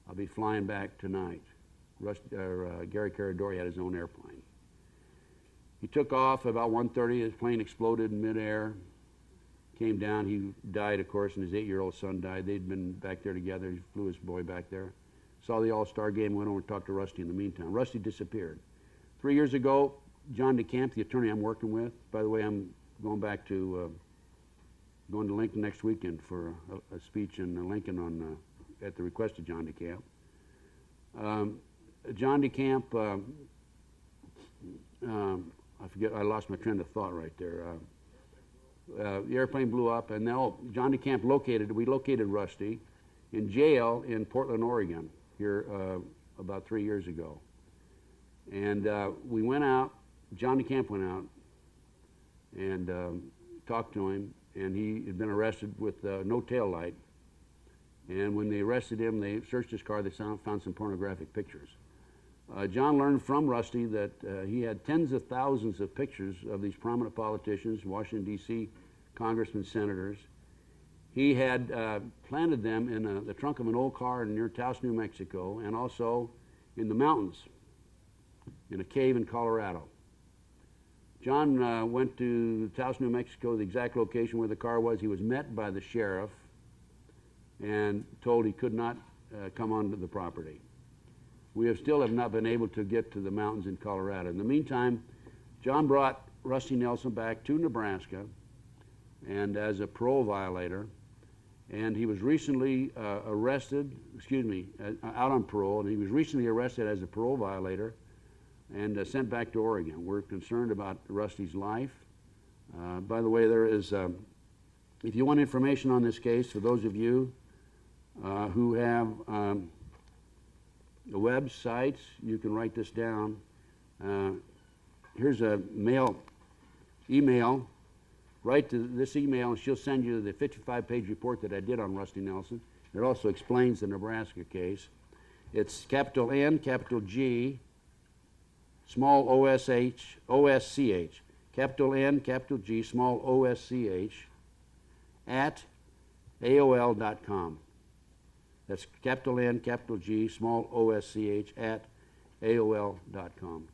I'll be flying back tonight. Gary Caradori had his own airplane. He took off about 1:30. His plane exploded in midair. Came down. He died, of course, and his 8-year-old son died. They'd been back there together. He flew his boy back there. Saw the All-Star game, went over and talked to Rusty in the meantime. Rusty disappeared. 3 years ago, John DeCamp, the attorney I'm working with, by the way, I'm going to Lincoln next weekend for a speech in Lincoln at the request of John DeCamp. John DeCamp, I forget, I lost my train of thought right there. The airplane blew up, and now John DeCamp we located Rusty in jail in Portland, Oregon, here about 3 years ago. And we went out, John DeCamp went out and talked to him, and he had been arrested with no tail light. And when they arrested him, they searched his car, they found some pornographic pictures. John learned from Rusty that he had tens of thousands of pictures of these prominent politicians, Washington, D.C., congressmen, senators. He had planted them in the trunk of an old car near Taos, New Mexico, and also in the mountains, in a cave in Colorado. John went to Taos, New Mexico, the exact location where the car was. He was met by the sheriff and told he could not come onto the property. We still have not been able to get to the mountains in Colorado. In the meantime, John brought Rusty Nelson back to Nebraska and as a parole violator, and he was recently arrested, out on parole, and he was recently arrested as a parole violator and sent back to Oregon. We're concerned about Rusty's life. By the way, there is, if you want information on this case, for those of you who have websites, you can write this down. Here's a email. Write to this email and she'll send you the 55-page report that I did on Rusty Nelson. It also explains the Nebraska case. It's capital N, capital G, small O-S-C-H, capital N, capital G, small O-S-C-H, at AOL.com. That's capital N, capital G, small O-S-C-H, at AOL.com.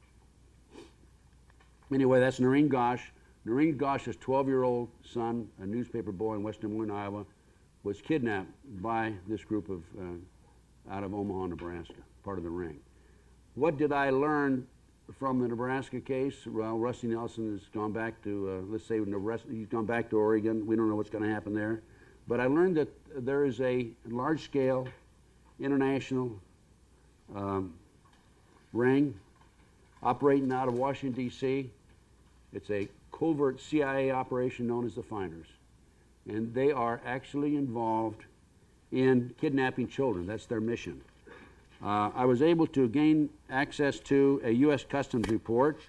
Anyway, that's Noreen Gosh. Noreen Gosh's 12-year-old son, a newspaper boy in West Des Moines, Iowa, was kidnapped by this group of out of Omaha, Nebraska, part of the ring. What did I learn from the Nebraska case? Well, Rusty Nelson has gone back to, let's say, he's gone back to Oregon. We don't know what's going to happen there. But I learned that there is a large-scale international ring operating out of Washington, D.C. It's a covert CIA operation known as the Finders. And they are actually involved in kidnapping children. That's their mission. I was able to gain access to a U.S. Customs report.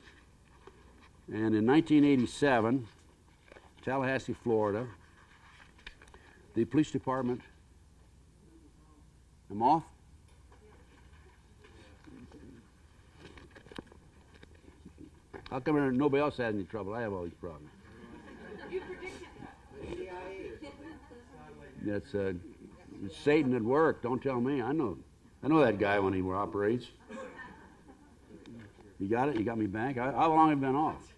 And in 1987, Tallahassee, Florida, the police department, I'm off? How come nobody else has any trouble? I have all these problems. You predicted that. It's Satan at work. Don't tell me. I know that guy when he operates. You got it? You got me back? How long have you been off?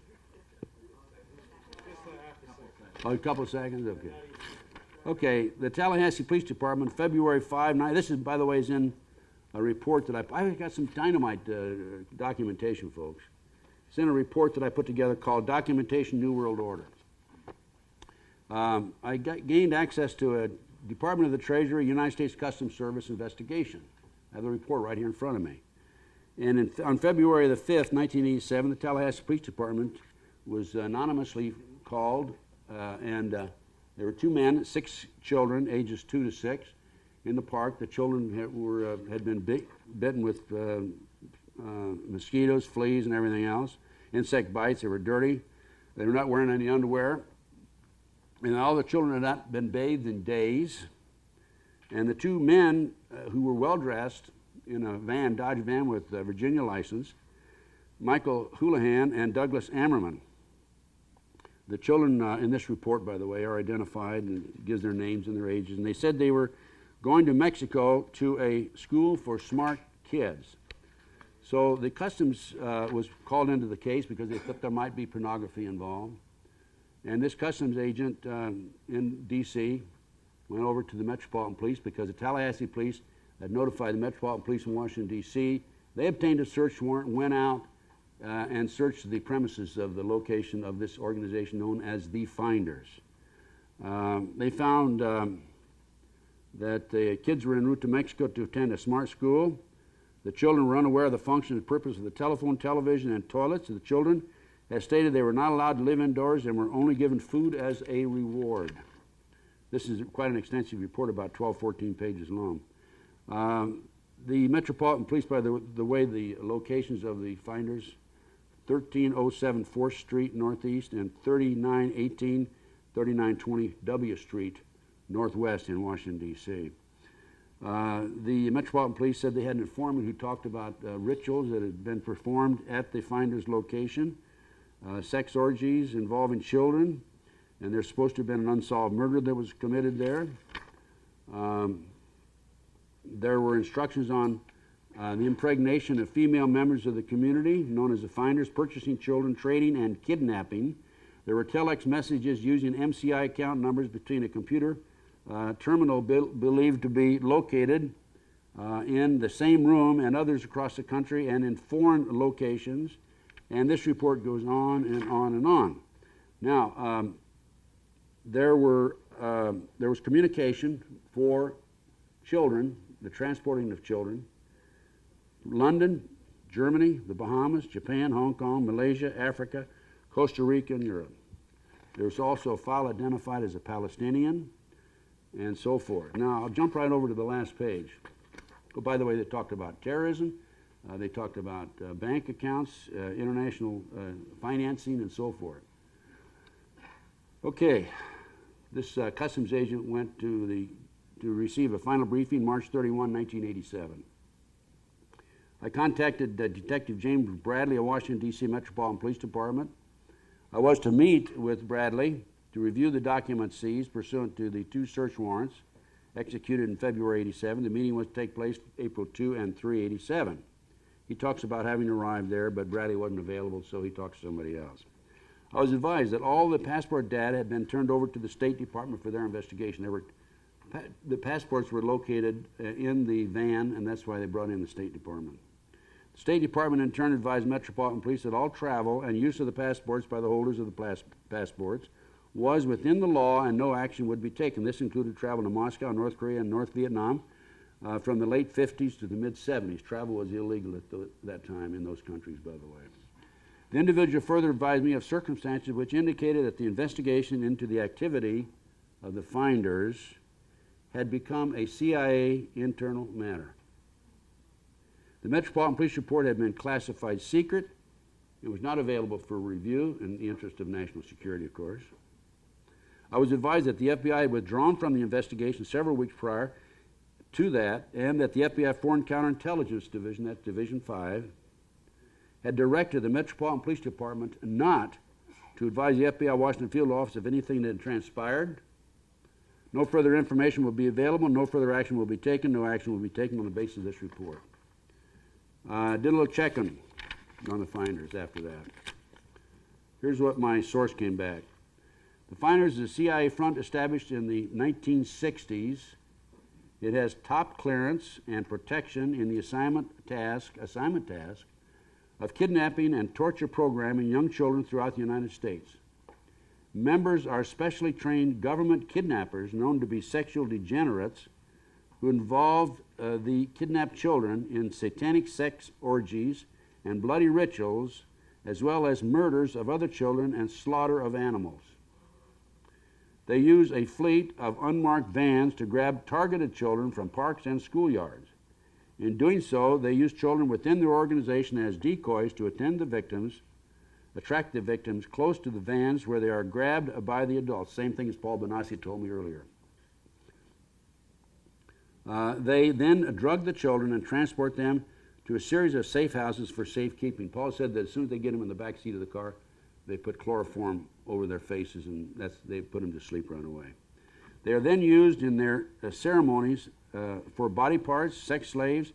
Oh, a couple of seconds? Okay. Okay, the Tallahassee Police Department, February 5, this is, by the way, is in a report that I got some dynamite documentation, folks. It's in a report that I put together called Documentation New World Order. I gained access to a Department of the Treasury, United States Customs Service investigation. I have the report right here in front of me. And on February the 5th, 1987, the Tallahassee Police Department was anonymously called, and there were 2 men, 6 children, ages 2 to 6, in the park. The children had been bitten with mosquitoes, fleas, and everything else, insect bites. They were dirty. They were not wearing any underwear. And all the children had not been bathed in days. And the 2 men who were well-dressed in a van, Dodge van with a Virginia license, Michael Houlihan and Douglas Ammerman. The children in this report, by the way, are identified and gives their names and their ages. And they said they were going to Mexico to a school for smart kids. So the customs was called into the case because they thought there might be pornography involved. And this customs agent in D.C. went over to the Metropolitan Police because the Tallahassee Police had notified the Metropolitan Police in Washington, D.C. They obtained a search warrant, went out and searched the premises of the location of this organization known as the Finders. They found that the kids were en route to Mexico to attend a smart school. The children were unaware of the function and purpose of the telephone, television, and toilets. The children, as stated, they were not allowed to live indoors and were only given food as a reward. This is quite an extensive report, about 12, 14 pages long. The Metropolitan Police, by the way, the locations of the Finders, 1307 4th Street Northeast and 3918, 3920 W Street Northwest in Washington, D.C. The Metropolitan Police said they had an informant who talked about rituals that had been performed at the Finders location, sex orgies involving children, and there's supposed to have been an unsolved murder that was committed there. There were instructions on the impregnation of female members of the community, known as the Finders, purchasing children, trading, and kidnapping. There were telex messages using MCI account numbers between a computer terminal believed to be located in the same room and others across the country and in foreign locations. And this report goes on and on and on. Now, there was communication for children, the transporting of children. London, Germany, the Bahamas, Japan, Hong Kong, Malaysia, Africa, Costa Rica, and Europe. There was also a file identified as a Palestinian, and so forth. Now, I'll jump right over to the last page. Oh, by the way, they talked about terrorism. They talked about bank accounts, international financing, and so forth. Okay, this customs agent went to receive a final briefing March 31, 1987. I contacted Detective James Bradley of Washington, D.C. Metropolitan Police Department. I was to meet with Bradley to review the documents seized pursuant to the 2 search warrants executed in February 87. The meeting was to take place April 2 and 3, 87. He talks about having arrived there, but Bradley wasn't available, so he talks to somebody else. I was advised that all the passport data had been turned over to the State Department for their investigation. The passports were located in the van, and that's why they brought in the State Department. The State Department in turn advised Metropolitan Police that all travel and use of the passports by the holders of the passports was within the law and no action would be taken. This included travel to Moscow, North Korea, and North Vietnam from the late 50s to the mid-70s. Travel was illegal at that time in those countries, by the way. The individual further advised me of circumstances which indicated that the investigation into the activity of the Finders had become a CIA internal matter. The Metropolitan Police report had been classified secret. It was not available for review in the interest of national security, of course. I was advised that the FBI had withdrawn from the investigation several weeks prior to that, and that the FBI Foreign Counterintelligence Division, that's Division 5, had directed the Metropolitan Police Department not to advise the FBI Washington Field Office of anything that had transpired. No further information will be available, no further action will be taken, no action will be taken on the basis of this report. I did a little checking on the Finders after that. Here's what my source came back. The Finders is a CIA front established in the 1960s. It has top clearance and protection in the assignment task of kidnapping and torture programming young children throughout the United States. Members are specially trained government kidnappers known to be sexual degenerates who involve the kidnapped children in satanic sex orgies and bloody rituals, as well as murders of other children and slaughter of animals. They use a fleet of unmarked vans to grab targeted children from parks and schoolyards. In doing so, they use children within their organization as decoys to attract the victims close to the vans where they are grabbed by the adults. Same thing as Paul Benassi told me earlier. They then drug the children and transport them to a series of safe houses for safekeeping. Paul said that as soon as they get them in the back seat of the car, they put chloroform over their faces and they put them to sleep right away. They are then used in their ceremonies for body parts, sex slaves,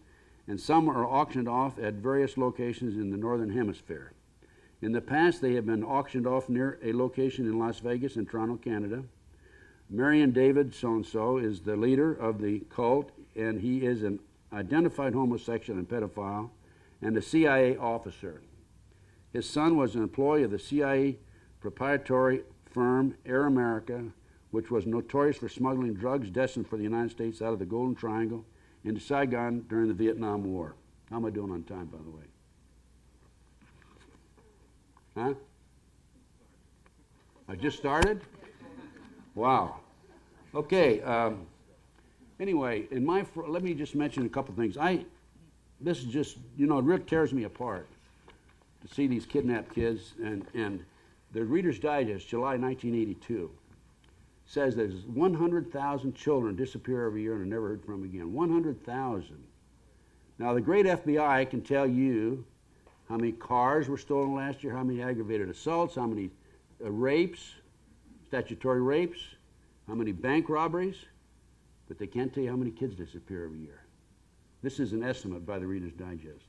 and some are auctioned off at various locations in the Northern Hemisphere. In the past, they have been auctioned off near a location in Las Vegas and Toronto, Canada. Marion David so-and-so is the leader of the cult, and he is an identified homosexual and pedophile and a CIA officer. His son was an employee of the CIA proprietary firm Air America, which was notorious for smuggling drugs destined for the United States out of the Golden Triangle into Saigon during the Vietnam War. How am I doing on time, by the way? Huh? I just started? Wow. Okay. Anyway, let me just mention a couple things. This is just, it really tears me apart to see these kidnapped kids. And the Reader's Digest, July 1982, says there's 100,000 children disappear every year and are never heard from again. 100,000. Now, the great FBI can tell you how many cars were stolen last year, how many aggravated assaults, how many rapes, statutory rapes, how many bank robberies, but they can't tell you how many kids disappear every year. This is an estimate by the Reader's Digest.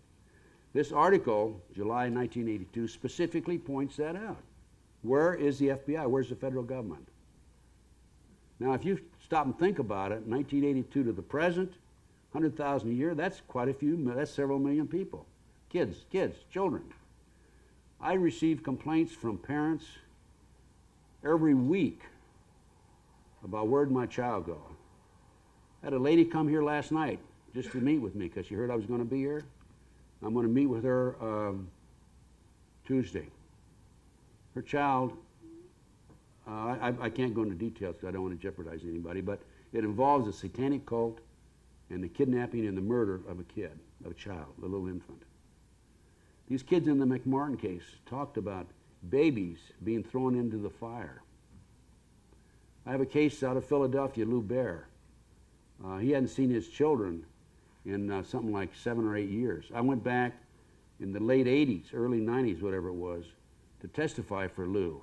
This article, July 1982, specifically points that out. Where is the FBI? Where's the federal government? Now, if you stop and think about it, 1982 to the present, 100,000 a year, that's quite a few, that's several million people. Kids, children. I receive complaints from parents every week about where'd my child go. I had a lady come here last night just to meet with me because she heard I was going to be here. I'm going to meet with her Tuesday. Her child, I can't go into details because I don't want to jeopardize anybody, but it involves a satanic cult and the kidnapping and the murder of a kid, of a child, a little infant. These kids in the McMartin case talked about babies being thrown into the fire. I have a case out of Philadelphia, Lou Bear. He hadn't seen his children in something like 7 or 8 years. I went back in the late 80s, early 90s, whatever it was, to testify for Lou.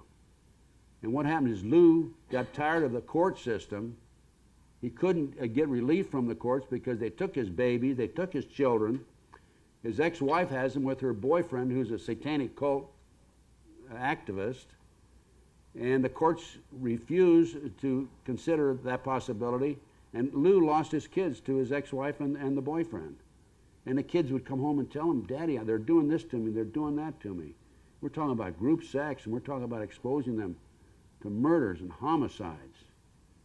And what happened is Lou got tired of the court system. He couldn't get relief from the courts because they took his baby, they took his children. His ex-wife has him with her boyfriend, who's a satanic cult activist, and the courts refused to consider that possibility, and Lou lost his kids to his ex-wife and the boyfriend. And the kids would come home and tell him, Daddy, they're doing this to me, they're doing that to me. We're talking about group sex, and we're talking about exposing them to murders and homicides.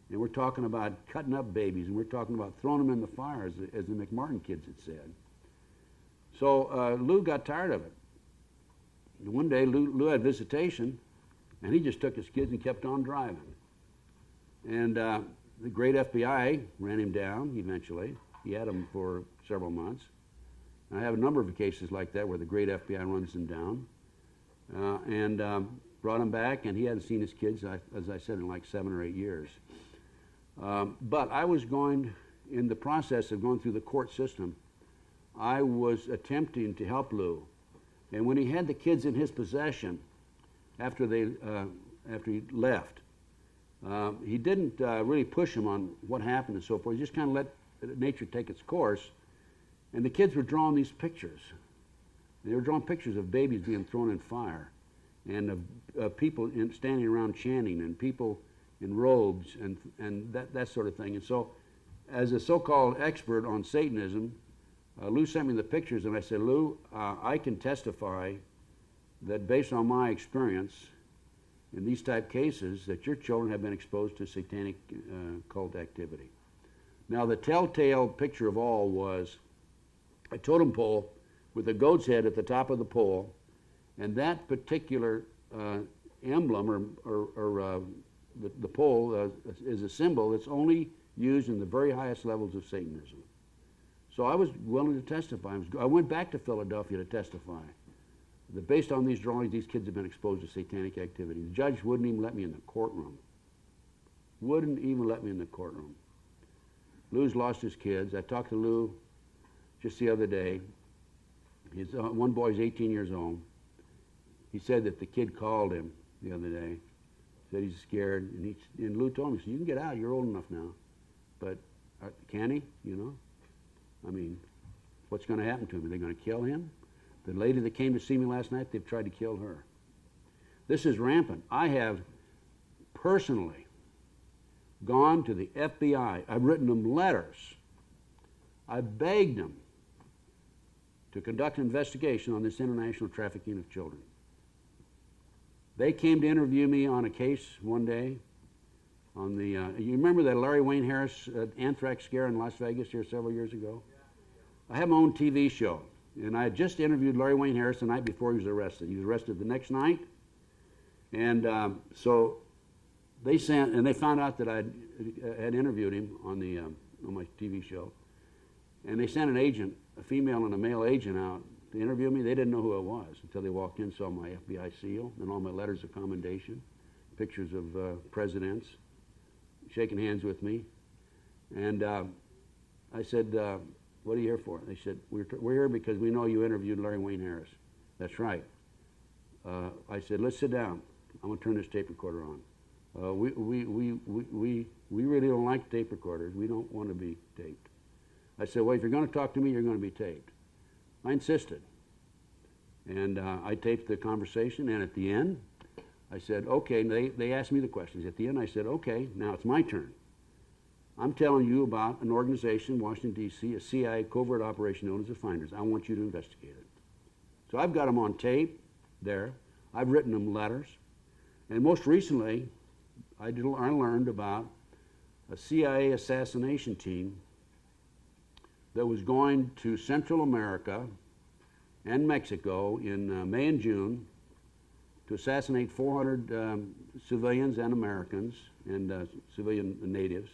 And we're talking about cutting up babies, and we're talking about throwing them in the fire, as the McMartin kids had said. So Lou got tired of it. And one day, Lou had visitation, and he just took his kids and kept on driving. And the great FBI ran him down eventually. He had him for several months. And I have a number of cases like that where the great FBI runs him down. And brought him back, and he hadn't seen his kids, as I said, in like 7 or 8 years. But I was in the process of going through the court system, I was attempting to help Lou. And when he had the kids in his possession, after he left, he didn't really push him on what happened and so forth. He just kind of let nature take its course. And the kids were drawing these pictures. They were drawing pictures of babies being thrown in fire, and of people standing around chanting, and people in robes, and that sort of thing. And so, as a so-called expert on Satanism, Lou sent me the pictures, and I said, Lou, I can testify that based on my experience in these type cases, that your children have been exposed to satanic cult activity. Now, the telltale picture of all was a totem pole with a goat's head at the top of the pole, and that particular emblem or the pole is a symbol that's only used in the very highest levels of Satanism. So I was willing to testify. I went back to Philadelphia to testify that based on these drawings, these kids have been exposed to satanic activity. The judge wouldn't even let me in the courtroom. Wouldn't even let me in the courtroom. Lou's lost his kids. I talked to Lou just the other day. One boy's 18 years old. He said that the kid called him the other day, said he's scared, and Lou told me, so you can get out, you're old enough now, but can he? You know? I mean, what's going to happen to him? Are they going to kill him? The lady that came to see me last night, they've tried to kill her. This is rampant. I have personally gone to the FBI. I've written them letters. I've begged them to conduct an investigation on this international trafficking of children. They came to interview me on a case one day on the, you remember that Larry Wayne Harris anthrax scare in Las Vegas here several years ago? I have my own TV show, and I had just interviewed Larry Wayne Harris the night before he was arrested. He was arrested the next night, and so they sent, and they found out that I had interviewed him on the on my TV show, and they sent an agent, a female and a male agent, out to interview me. They didn't know who I was until they walked in, saw my FBI seal and all my letters of commendation, pictures of presidents shaking hands with me, and I said, "What are you here for?" They said, "We're here because we know you interviewed Larry Wayne Harris." That's right. I said, "Let's sit down. I'm going to turn this tape recorder on. We really don't like tape recorders. We don't want to be taped." I said, "Well, if you're going to talk to me, you're going to be taped." I insisted. And I taped the conversation, and at the end, I said, "Okay," they asked me the questions. At the end, I said, "Okay, now it's my turn. I'm telling you about an organization in Washington, D.C., a CIA covert operation known as the Finders. I want you to investigate it." So I've got them on tape there. I've written them letters. And most recently, I learned about a CIA assassination team that was going to Central America and Mexico in May and June to assassinate 400 civilians and Americans and civilian natives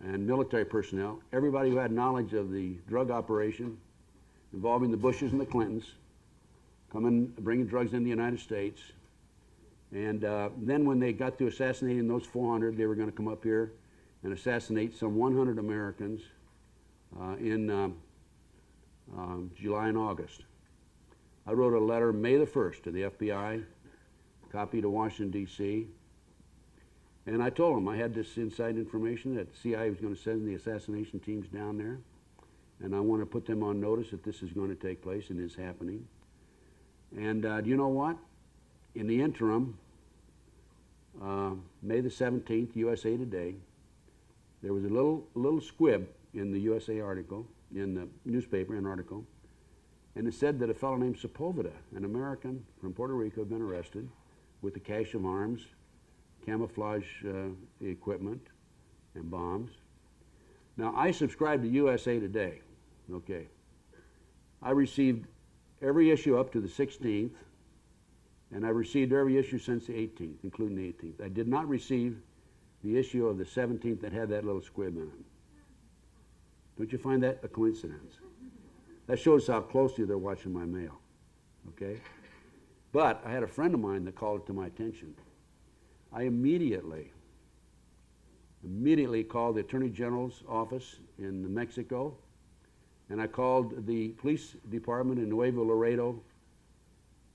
and military personnel, everybody who had knowledge of the drug operation involving the Bushes and the Clintons, bringing drugs in the United States. And then when they got to assassinating those 400, they were going to come up here and assassinate some 100 Americans in July and August. I wrote a letter May the 1st to the FBI, copy to Washington, D.C., and I told them I had this inside information that the CIA was going to send the assassination teams down there, and I want to put them on notice that this is going to take place and is happening. And do you know what? In the interim, May the 17th, USA Today, there was a little squib in the USA article, in the newspaper, an article, and it said that a fellow named Sepulveda, an American from Puerto Rico, had been arrested with a cache of arms, camouflage equipment, and bombs. Now, I subscribe to USA Today, okay. I received every issue up to the 16th, and I received every issue since the 18th, including the 18th. I did not receive the issue of the 17th that had that little squib in it. Don't you find that a coincidence? That shows how closely they're watching my mail, okay? But I had a friend of mine that called it to my attention. I immediately called the Attorney General's office in Mexico, and I called the police department in Nuevo Laredo,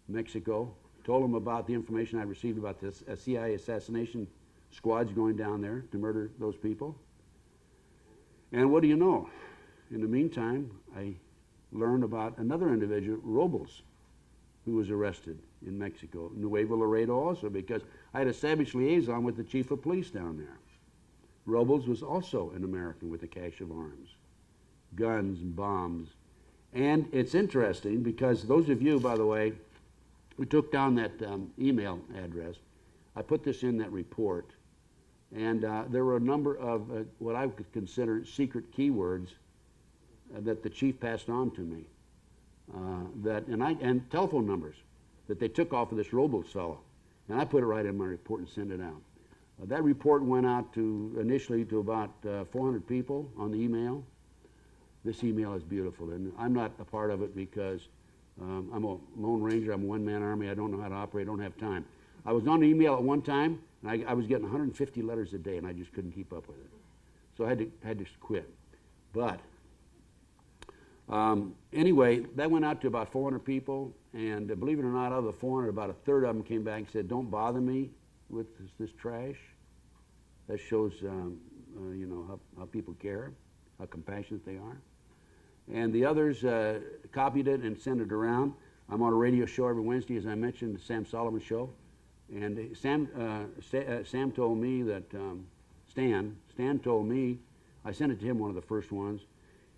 Mexico, told them about the information I received about this CIA assassination squads going down there to murder those people. And what do you know? In the meantime, I learned about another individual, Robles, who was arrested in Mexico, Nuevo Laredo also, because I had established liaison with the chief of police down there. Robles was also an American with a cache of arms, guns and bombs. And it's interesting because those of you, by the way, who took down that email address, I put this in that report, and there were a number of what I would consider secret keywords that the chief passed on to me, and telephone numbers that they took off of this Robles fellow, and I put it right in my report and sent it out. That report went out initially to about 400 people on the email. This email is beautiful, and I'm not a part of it because I'm a lone ranger, I'm a one-man army, I don't know how to operate, I don't have time. I was on email at one time, and I was getting 150 letters a day, and I just couldn't keep up with it. So I had to quit. But anyway, that went out to about 400 people, and believe it or not, out of the 400, about a third of them came back and said, "Don't bother me with this trash." That shows you know, how people care, how compassionate they are. And the others copied it and sent it around. I'm on a radio show every Wednesday, as I mentioned, the Sam Solomon Show. And Sam told me that, Stan told me, I sent it to him, one of the first ones.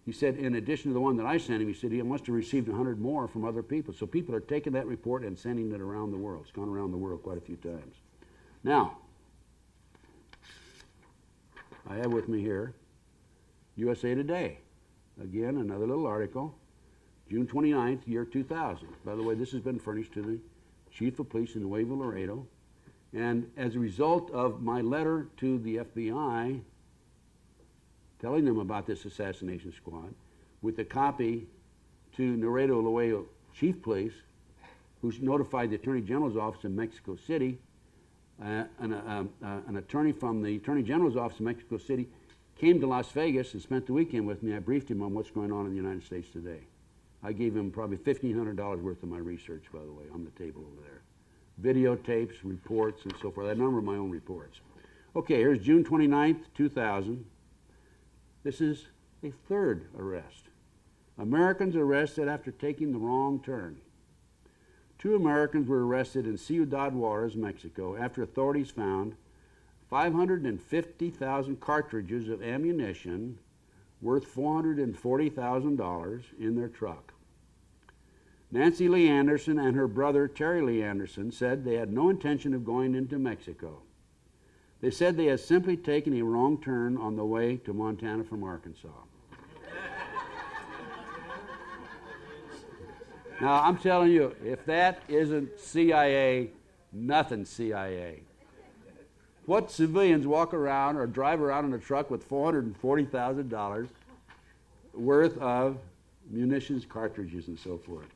He said, in addition to the one that I sent him, he said he must have received 100 more from other people. So people are taking that report and sending it around the world. It's gone around the world quite a few times. Now, I have with me here USA Today. Again, another little article, June 29th, year 2000. By the way, this has been furnished to the Chief of Police in Nuevo Laredo. And as a result of my letter to the FBI telling them about this assassination squad, with a copy to Laredo Chief Police, who's notified the Attorney General's office in Mexico City, an attorney from the Attorney General's office in Mexico City came to Las Vegas and spent the weekend with me. I briefed him on what's going on in the United States today. I gave him probably $1,500 worth of my research, by the way, on the table over there. Videotapes, reports, and so forth. I have a number of my own reports. Okay, here's June 29th, 2000. This is a third arrest. Americans arrested after taking the wrong turn. 2 Americans were arrested in Ciudad Juarez, Mexico, after authorities found 550,000 cartridges of ammunition worth $440,000 in their truck. Nancy Lee Anderson and her brother Terry Lee Anderson said they had no intention of going into Mexico. They said they had simply taken a wrong turn on the way to Montana from Arkansas. Now, I'm telling you, if that isn't CIA, nothing's CIA. What civilians walk around or drive around in a truck with $440,000 worth of munitions, cartridges, and so forth?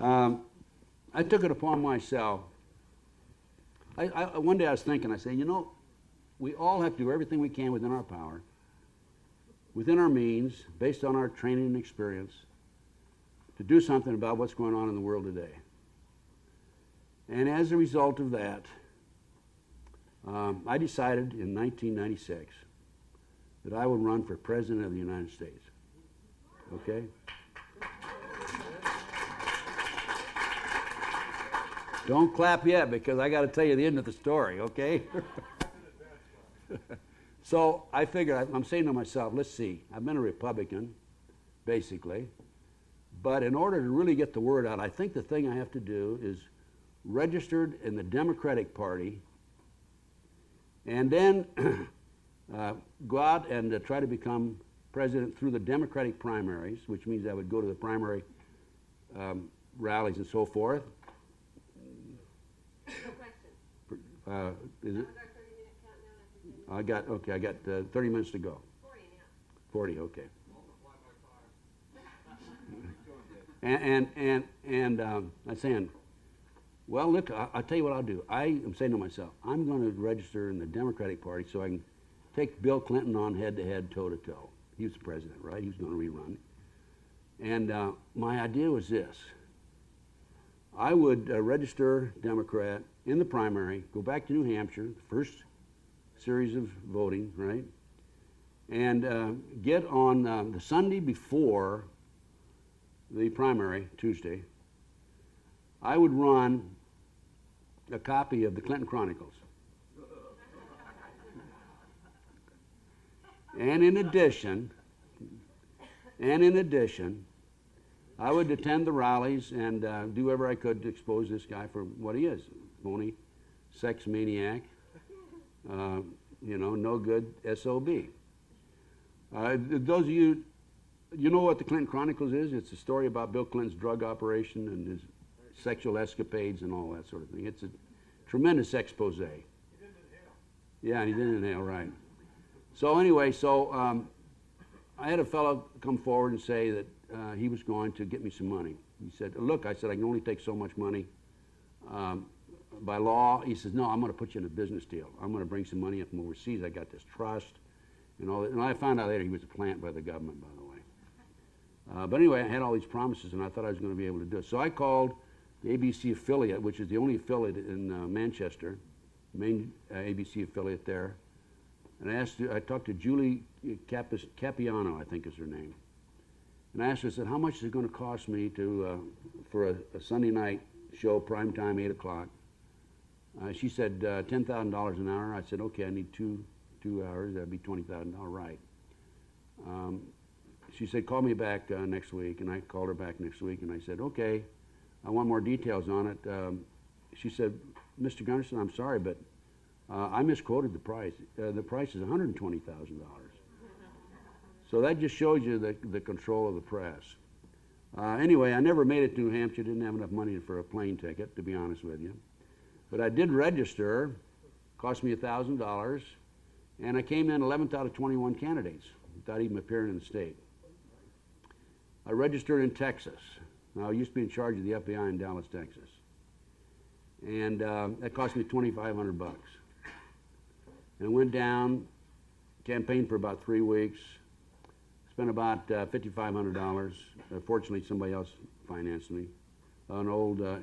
I took it upon myself. One day I was thinking, I said, you know, we all have to do everything we can within our power, within our means, based on our training and experience, to do something about what's going on in the world today. And as a result of that, I decided in 1996 that I would run for President of the United States. Okay? Don't clap yet, because I got to tell you the end of the story, okay? So I figured, I'm saying to myself, let's see, I've been a Republican, basically, but in order to really get the word out, I think the thing I have to do is registered in the Democratic Party, and then go out and try to become president through the Democratic primaries, which means I would go to the primary rallies and so forth. No question. Is it? I've got 30-minute countdown. I got 30 minutes to go. 40 now. 40, okay. And I'm saying, well, look, I'll tell you what I'll do. I am saying to myself, I'm going to register in the Democratic Party so I can take Bill Clinton on head-to-head, toe-to-toe. He was the president, right? He was going to rerun. And my idea was this. I would register Democrat in the primary, go back to New Hampshire, the first series of voting, right? And get on the Sunday before the primary, Tuesday, I would run a copy of the Clinton Chronicles. And in addition, I would attend the rallies and do whatever I could to expose this guy for what he is, phony, sex maniac, you know, no good SOB. Those of you, you know what the Clinton Chronicles is? It's a story about Bill Clinton's drug operation and his sexual escapades and all that sort of thing. It's a tremendous expose. He didn't inhale. Yeah, and he didn't inhale, right. So anyway, I had a fellow come forward and say that he was going to get me some money. He said, look, I said, I can only take so much money by law. He says, no, I'm going to put you in a business deal. I'm going to bring some money up from overseas. I got this trust and all that. And I found out later he was a plant by the government, by the way. But anyway, I had all these promises, and I thought I was going to be able to do it. So I called the ABC affiliate, which is the only affiliate in Manchester, main ABC affiliate there, And I talked to Julie Capiano, I think is her name. And I asked her, I said, how much is it going to cost me for a Sunday night show, prime time, 8 o'clock? She said $10,000 an hour. I said, okay, I need two hours. That'd be $20,000, right. She said, call me back next week. And I called her back next week, and I said, okay, I want more details on it. She said, Mr. Gunderson, I'm sorry, but I misquoted the price. The price is $120,000. So that just shows you the control of the press. Anyway, I never made it to New Hampshire. Didn't have enough money for a plane ticket, to be honest with you. But I did register. Cost me $1,000. And I came in 11th out of 21 candidates without even appearing in the state. I registered in Texas. Now, I used to be in charge of the FBI in Dallas, Texas. And that cost me $2,500 bucks. And I went down, campaigned for about 3 weeks, spent about $5,500. Fortunately, somebody else financed me. An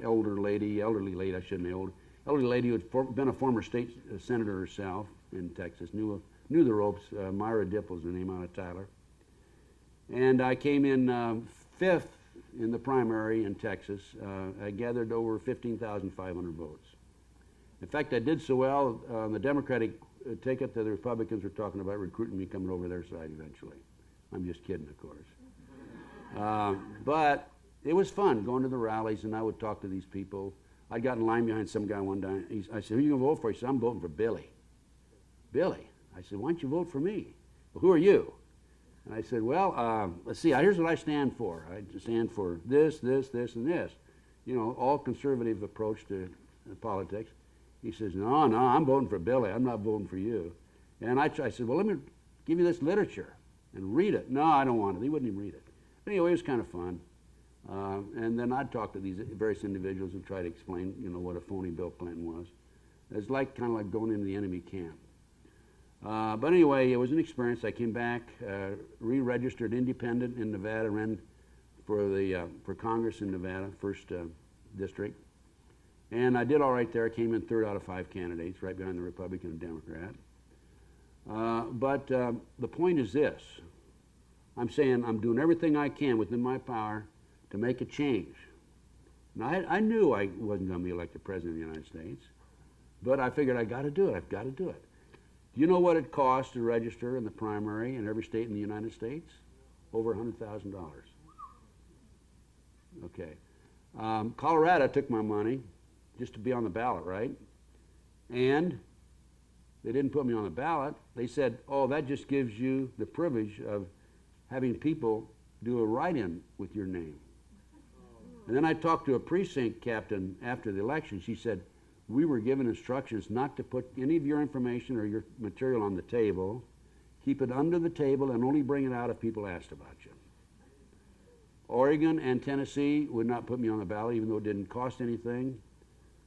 elderly lady, I shouldn't say old, elderly lady who had been a former state senator herself in Texas, knew the ropes. Myra Dipp was the name, out of Tyler. And I came in 5th in the primary in Texas. I gathered over 15,500 votes. In fact, I did so well on the Democratic ticket that the Republicans were talking about recruiting me coming over their side eventually. I'm just kidding, of course. But it was fun going to the rallies, and I would talk to these people. I got in line behind some guy one time. I said, who are you going to vote for? He said, I'm voting for Billy. Billy? I said, why don't you vote for me? Well, who are you? And I said, well, let's see, here's what I stand for. I stand for this, this, this, and this. You know, all conservative approach to politics. He says, no, I'm voting for Billy. I'm not voting for you. And I said, well, let me give you this literature and read it. No, I don't want it. He wouldn't even read it. But anyway, it was kind of fun. And then I'd talk to these various individuals and try to explain, you know, what a phony Bill Clinton was. It's kind of like going into the enemy camp. But anyway, it was an experience. I came back, re-registered independent in Nevada, ran for Congress in Nevada, 1st district. And I did all right there. I came in 3rd out of 5 candidates, right behind the Republican and Democrat. But the point is this. I'm saying I'm doing everything I can within my power to make a change. Now, I knew I wasn't going to be elected president of the United States, but I figured I got to do it. I've got to do it. Do you know what it costs to register in the primary in every state in the United States? Over $100,000. Okay. Colorado took my money just to be on the ballot, right? And they didn't put me on the ballot. They said, oh, that just gives you the privilege of having people do a write-in with your name. And then I talked to a precinct captain after the election. She said, we were given instructions not to put any of your information or your material on the table. Keep it under the table and only bring it out if people asked about you. Oregon and Tennessee would not put me on the ballot, even though it didn't cost anything,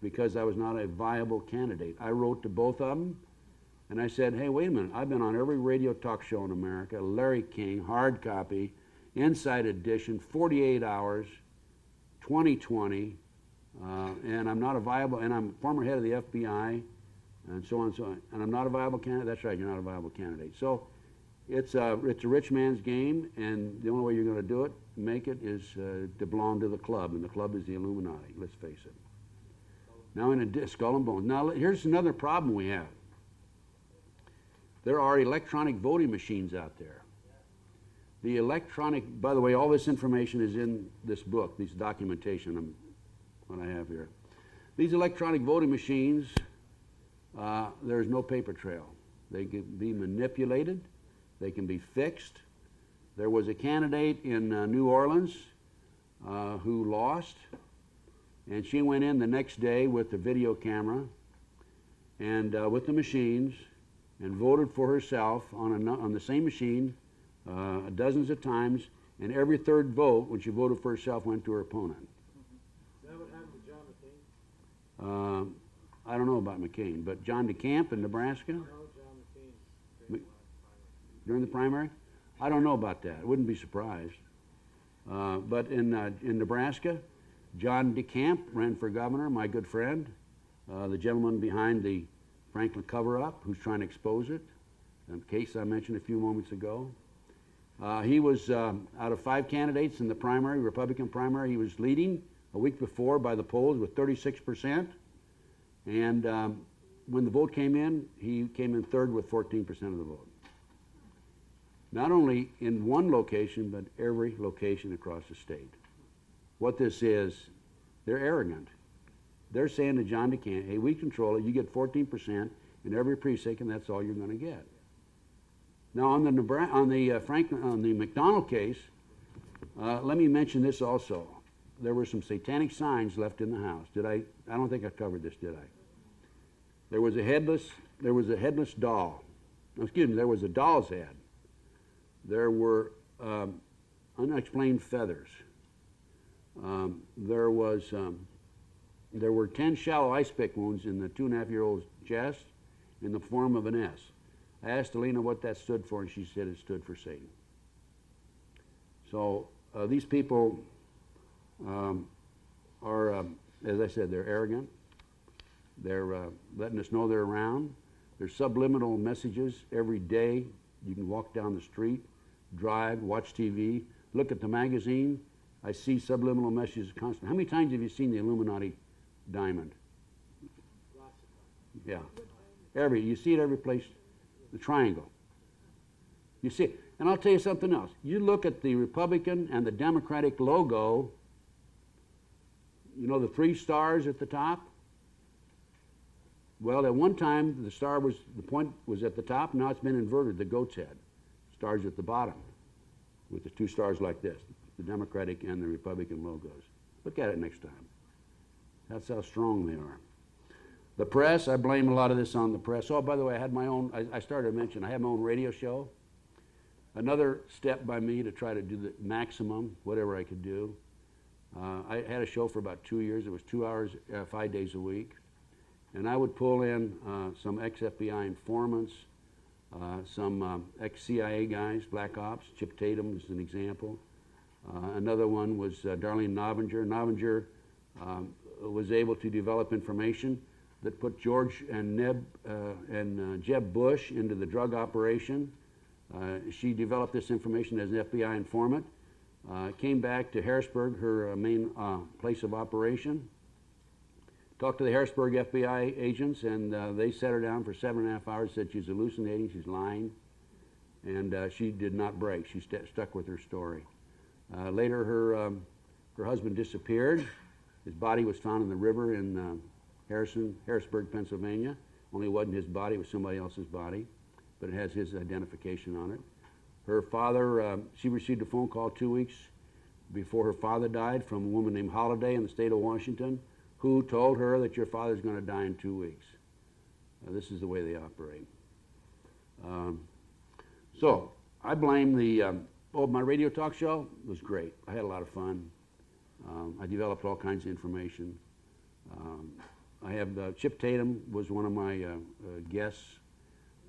because I was not a viable candidate. I wrote to both of them, and I said, hey, wait a minute. I've been on every radio talk show in America, Larry King, hard copy, Inside Edition, 48 hours, 2020, and I'm not a viable, and I'm former head of the FBI, and so on and so on, and I'm not a viable candidate. That's right, you're not a viable candidate. So it's a rich man's game, and the only way you're going to do it, make it, is to belong to the club, and the club is the Illuminati, let's face it. Now in skull and bones. Now here's another problem we have. There are electronic voting machines out there. The electronic, by the way, all this information is in this book, this documentation, what I have here. These electronic voting machines, there's no paper trail. They can be manipulated. They can be fixed. There was a candidate in New Orleans who lost, and she went in the next day with the video camera and with the machines and voted for herself on the same machine dozens of times, and every 3rd vote when she voted for herself went to her opponent. Is that what happened to John McCain? I don't know about McCain, but John DeCamp in Nebraska? No, John McCain. During the primary? I don't know about that. I wouldn't be surprised. But in Nebraska, John DeCamp ran for governor, my good friend, the gentleman behind the Franklin cover-up who's trying to expose it. the case I mentioned a few moments ago. He was out of 5 candidates in the primary, Republican primary. He was leading a week before by the polls with 36%. And when the vote came in, he came in third with 14% of the vote. Not only in one location, but every location across the state. What this is, they're arrogant. They're saying to John DeCant, hey, we control it. You get 14% in every precinct, and that's all you're going to get. Now, on the McDonald case, let me mention this also. There were some satanic signs left in the house. I don't think I covered this, did I? There was a headless doll. Excuse me, there was a doll's head. There were unexplained feathers. There were 10 shallow ice pick wounds in the 2.5-year-old's chest in the form of an S. I asked Alina what that stood for, and she said it stood for Satan. So these people are, as I said, they're arrogant. They're letting us know they're around. There's subliminal messages every day. You can walk down the street, drive, watch TV, look at the magazine. I see subliminal messages constantly. How many times have you seen the Illuminati diamond? Lots of times. Yeah. You see it every place. The triangle. You see it. And I'll tell you something else. You look at the Republican and the Democratic logo, you know the 3 stars at the top? Well, at one time, the point was at the top. Now it's been inverted, the goat's head. Stars at the bottom with the 2 stars like this, the Democratic and the Republican logos. Look at it next time. That's how strong they are. The press, I blame a lot of this on the press. Oh, by the way, I had my own, I started to mention, I had my own radio show. Another step by me to try to do the maximum, whatever I could do. I had a show for about 2 years. It was 2 hours, 5 days a week. And I would pull in some ex-FBI informants, some ex-CIA guys, Black Ops. Chip Tatum is an example. Another one was Darlene Novinger. Novinger was able to develop information that put George and Jeb Bush into the drug operation. She developed this information as an FBI informant. Came back to Harrisburg, her main place of operation. Talked to the Harrisburg FBI agents, and they sat her down for 7.5 hours, said she's hallucinating, she's lying, and she did not break. She stuck with her story. Later, her husband disappeared. His body was found in the river in Harrisburg, Pennsylvania. Only it wasn't his body, it was somebody else's body, but it has his identification on it. Her father, she received a phone call 2 weeks before her father died from a woman named Holiday in the state of Washington, who told her that your father's going to die in 2 weeks. This is the way they operate. So I blame my radio talk show was great. I had a lot of fun. I developed all kinds of information. I have Chip Tatum was one of my guests.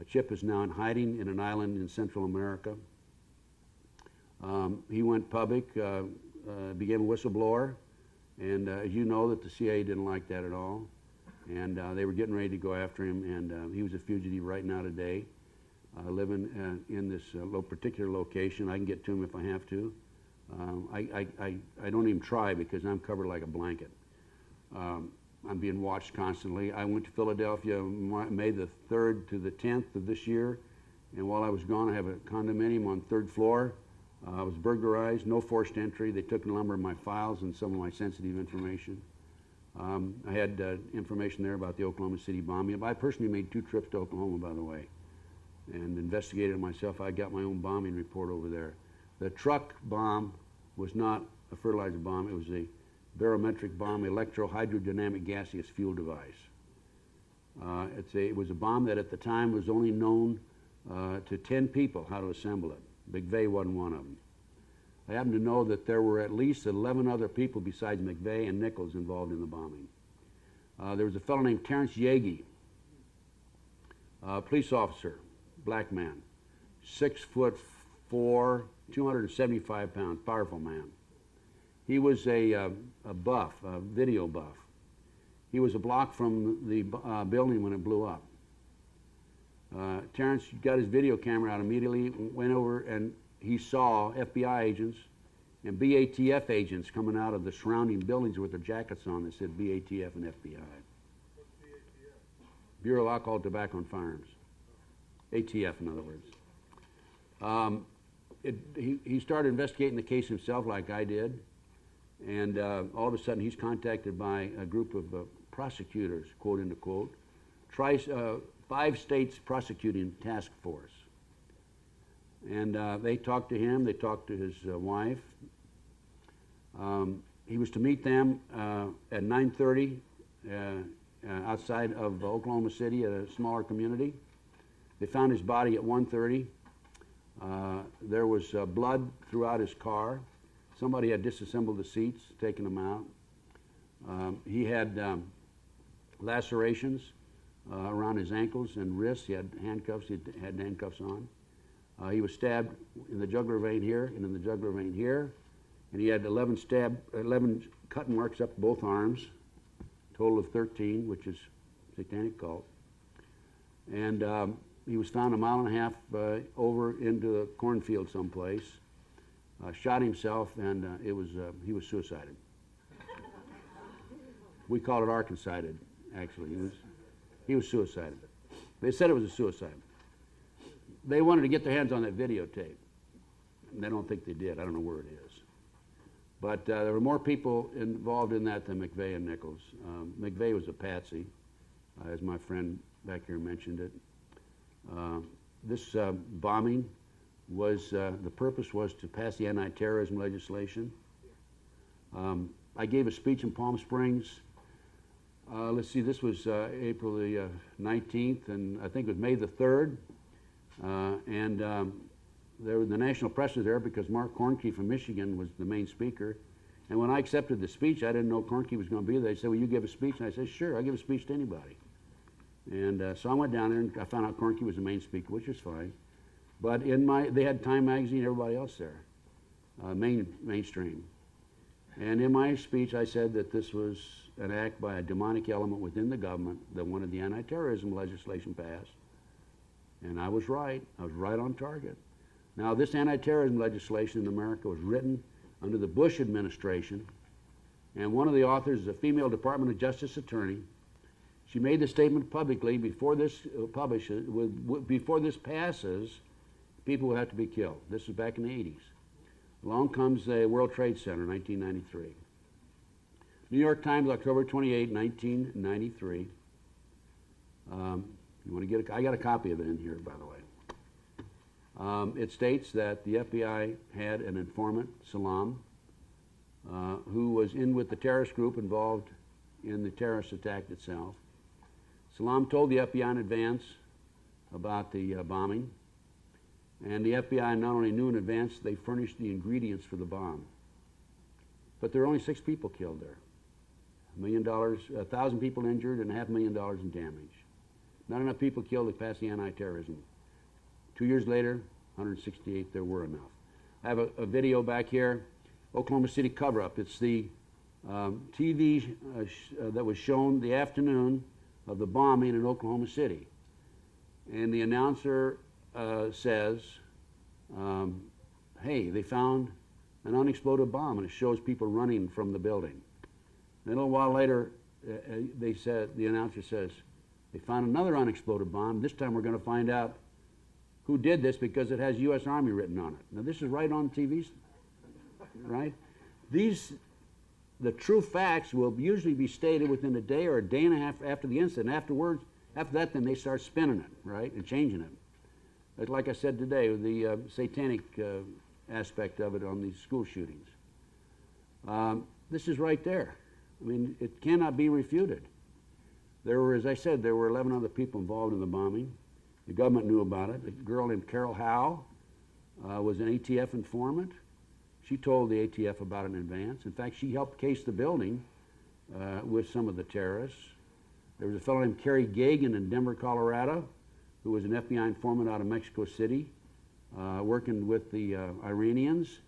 Chip is now in hiding in an island in Central America. He went public, became a whistleblower. And as you know, that the CIA didn't like that at all, and they were getting ready to go after him. And he was a fugitive right now today, living in this particular location. I can get to him if I have to. I don't even try because I'm covered like a blanket. I'm being watched constantly. I went to Philadelphia May the 3rd to the 10th of this year, and while I was gone, I have a condominium on 3rd floor. I was burglarized, no forced entry. They took a number of my files and some of my sensitive information. I had information there about the Oklahoma City bombing. I personally made 2 trips to Oklahoma, by the way, and investigated it myself. I got my own bombing report over there. The truck bomb was not a fertilizer bomb. It was a barometric bomb, electro-hydrodynamic gaseous fuel device. It was a bomb that at the time was only known to 10 people how to assemble it. McVeigh wasn't one of them. I happen to know that there were at least 11 other people besides McVeigh and Nichols involved in the bombing. There was a fellow named Terrence Yagi, police officer, black man, 6'4", 275 pounds, powerful man. He was a buff, a video buff. He was a block from the building when it blew up. Terrence got his video camera out immediately, went over, and he saw FBI agents and BATF agents coming out of the surrounding buildings with their jackets on that said BATF and FBI. What's the ATF? Bureau of Alcohol, Tobacco, and Firearms. ATF, in other words. He started investigating the case himself like I did, and all of a sudden he's contacted by a group of prosecutors, quote unquote, 5 states prosecuting task force. And they talked to him, they talked to his wife. He was to meet them at 9:30 outside of Oklahoma City at a smaller community. They found his body at 1:30. There was blood throughout his car. Somebody had disassembled the seats, taken them out. He had lacerations around his ankles and wrists. He had handcuffs. He had handcuffs on. He was stabbed in the jugular vein here and in the jugular vein here, and he had 11 cut marks up both arms, total of 13, which is Satanic cult. And he was found a mile and a half over into a cornfield someplace, shot himself, and he was suicided. We call it Arkancided, actually. He was suicided. They said it was a suicide. They wanted to get their hands on that videotape. And they don't think they did. I don't know where it is. But there were more people involved in that than McVeigh and Nichols. McVeigh was a patsy, as my friend back here mentioned it. This bombing was, the purpose was to pass the anti-terrorism legislation. I gave a speech in Palm Springs. Let's see, this was April the 19th, and I think it was May the 3rd. The national press was there because Mark Kornke from Michigan was the main speaker. And when I accepted the speech, I didn't know Kornke was going to be there. They said, "Will you give a speech?" And I said, "Sure, I'll give a speech to anybody." And so I went down there and I found out Kornke was the main speaker, which is fine. But they had Time magazine, everybody else there, mainstream. And in my speech, I said that this was an act by a demonic element within the government that wanted the anti-terrorism legislation passed. And I was right. I was right on target. Now, this anti-terrorism legislation in America was written under the Bush administration, and one of the authors is a female Department of Justice attorney. She made the statement publicly: before this before this passes, people will have to be killed. This was back in the 80s. Along comes the World Trade Center, 1993. New York Times, October 28, 1993. You want to get I got a copy of it in here, by the way. It states that the FBI had an informant, Salmon, who was in with the terrorist group involved in the terrorist attack itself. Salmon told the FBI in advance about the bombing, and the FBI not only knew in advance, they furnished the ingredients for the bomb. But there were only 6 people killed there. $1 million, 1,000 people injured, and $500,000 in damage. Not enough people killed to pass the anti-terrorism. 2 years later, 168, there were enough. I have a video back here, Oklahoma City cover-up. It's the TV that was shown the afternoon of the bombing in Oklahoma City. And the announcer says, hey, they found an unexploded bomb, and it shows people running from the building. And a little while later, the announcer says, they found another unexploded bomb. This time we're going to find out who did this because it has U.S. Army written on it. Now, this is right on TV, right? The true facts will usually be stated within a day or a day and a half after the incident. After that, then they start spinning it, right, and changing it. But like I said today, the satanic aspect of it on these school shootings. This is right there. I mean, it cannot be refuted. There were, as I said, there were 11 other people involved in the bombing. The government knew about it. A girl named Carol Howe was an ATF informant. She told the ATF about it in advance. In fact, she helped case the building with some of the terrorists. There was a fellow named Kerry Gagan in Denver, Colorado, who was an FBI informant out of Mexico City, working with the Iranians.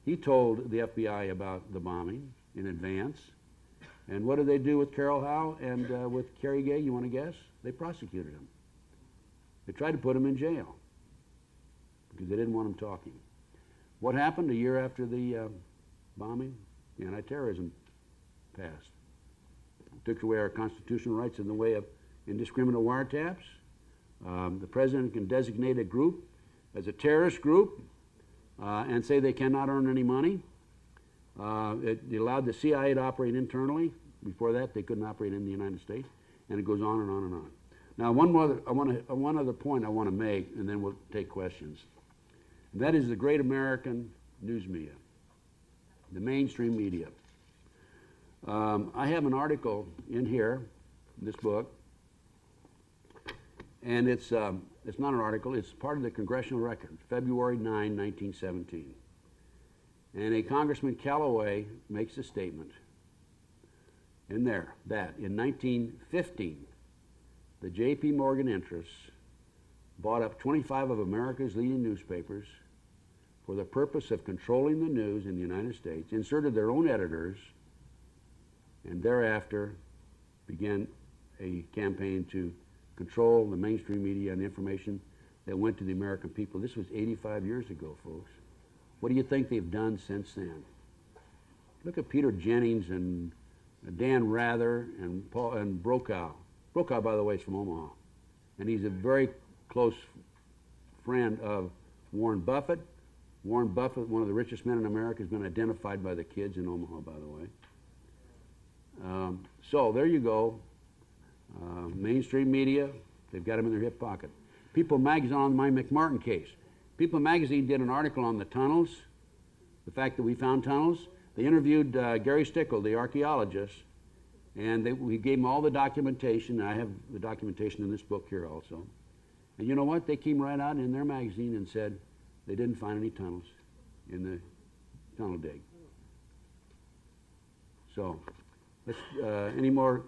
He told the FBI about the bombing in advance. And what did they do with Carol Howe and with Kerry Gay? You want to guess? They prosecuted him. They tried to put him in jail because they didn't want him talking. What happened a year after the bombing? The Anti-terrorism passed. Took away our constitutional rights in the way of indiscriminate wiretaps. The president can designate a group as a terrorist group and say they cannot earn any money. It allowed the CIA to operate internally. Before that, they couldn't operate in the United States, and it goes on and on and on. Now, one other point I want to make, and then we'll take questions. And that is the great American news media, the mainstream media. I have an article in here, in this book, and it's not an article, it's part of the Congressional Record, February 9, 1917. And a Congressman Callaway makes a statement in there that in 1915, the J.P. Morgan interests bought up 25 of America's leading newspapers for the purpose of controlling the news in the United States, inserted their own editors, and thereafter began a campaign to control the mainstream media and the information that went to the American people. This was 85 years ago, folks. What do you think they've done since then? Look at Peter Jennings and Dan Rather and Paul and Brokaw. Brokaw, by the way, is from Omaha, and he's a very close friend of Warren Buffett. Warren Buffett, one of the richest men in America, has been identified by the kids in Omaha, by the way. So there you go. Mainstream media, they've got them in their hip pocket. People Magazine, on my McMartin case. People Magazine did an article on the tunnels, the fact that we found tunnels. They interviewed Gary Stickle, the archaeologist, and we gave him all the documentation. I have the documentation in this book here also. And you know what? They came right out in their magazine and said they didn't find any tunnels in the tunnel dig. So, let's, any more?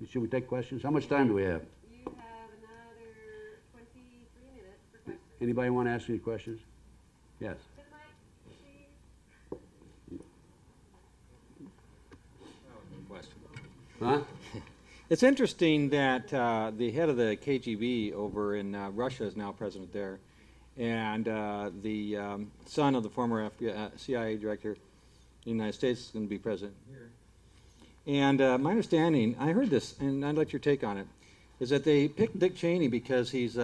Should we take questions? How much time do we have? You have another 23 minutes for questions. Anybody want to ask any questions? Yes. Good night, please. Huh? It's interesting that the head of the KGB over in Russia is now president there, and the son of the former CIA director in the United States is going to be president here. And my understanding, I heard this, and I'd like your take on it, is that they picked Dick Cheney because he's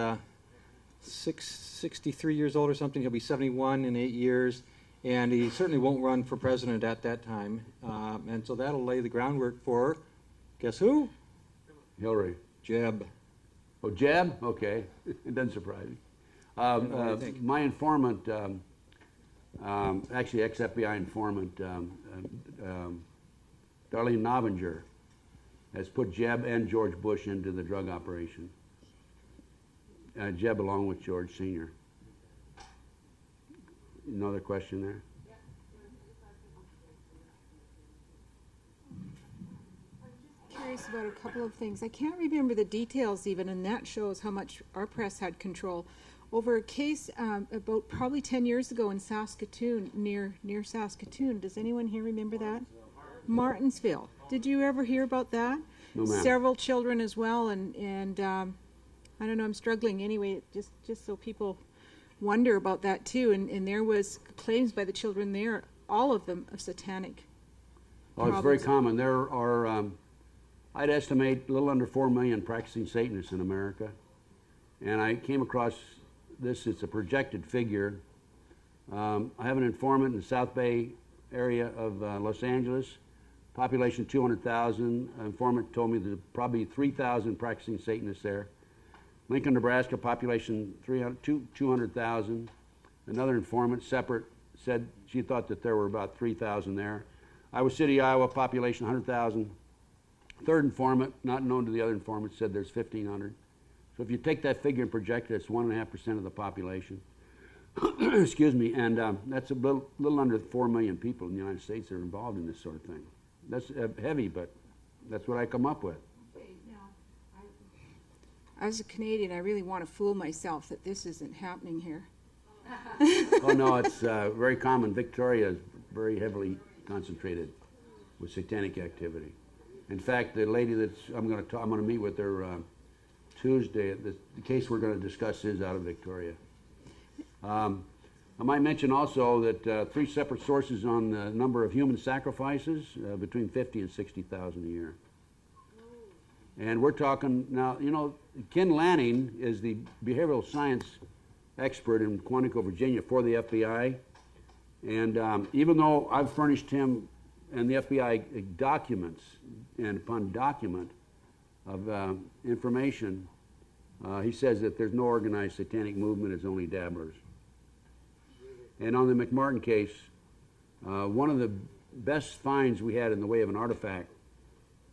63 years old or something. He'll be 71 in 8 years, and he certainly won't run for president at that time. And so that'll lay the groundwork for, guess who? Hillary. Jeb. Oh, Jeb? Okay. It doesn't surprise me. What do you think? My informant, actually ex-FBI informant, Darlene Nobinger, has put Jeb and George Bush into the drug operation. Jeb along with George Sr. Another question there? Curious about a couple of things. I can't remember the details even, and that shows how much our press had control over a case about probably 10 years ago in Saskatoon, near Saskatoon. Does anyone here remember that? Martinsville. Did you ever hear about that? No, ma'am. Several children as well, and I don't know, I'm struggling anyway, just so people wonder about that too. And there was claims by the children there, all of them, of satanic Oh, it's very problems. common. There are, I'd estimate, a little under 4 million practicing Satanists in America. And I came across this, it's a projected figure. I have an informant in the South Bay area of Los Angeles, population 200,000. An informant told me there's probably 3,000 practicing Satanists there. Lincoln, Nebraska, population 200,000. Another informant, separate, said she thought that there were about 3,000 there. Iowa City, Iowa, population 100,000. Third informant, not known to the other informant, said there's 1,500. So if you take that figure and project it, it's 1.5% of the population. Excuse me, and that's a little under 4 million people in the United States that are involved in this sort of thing. That's heavy, but that's what I come up with. As a Canadian, I really want to fool myself that this isn't happening here. Oh no, it's very common. Victoria is very heavily concentrated with satanic activity. In fact, the lady that's I'm going to meet with her Tuesday. The case we're going to discuss is out of Victoria. I might mention also that 3 separate sources on the number of human sacrifices, between 50 and 60,000 a year. And we're talking now, you know, Ken Lanning is the behavioral science expert in Quantico, Virginia for the FBI. And even though I've furnished him and the FBI documents and upon document of information, he says that there's no organized satanic movement, it's only dabblers. And on the McMartin case, one of the best finds we had in the way of an artifact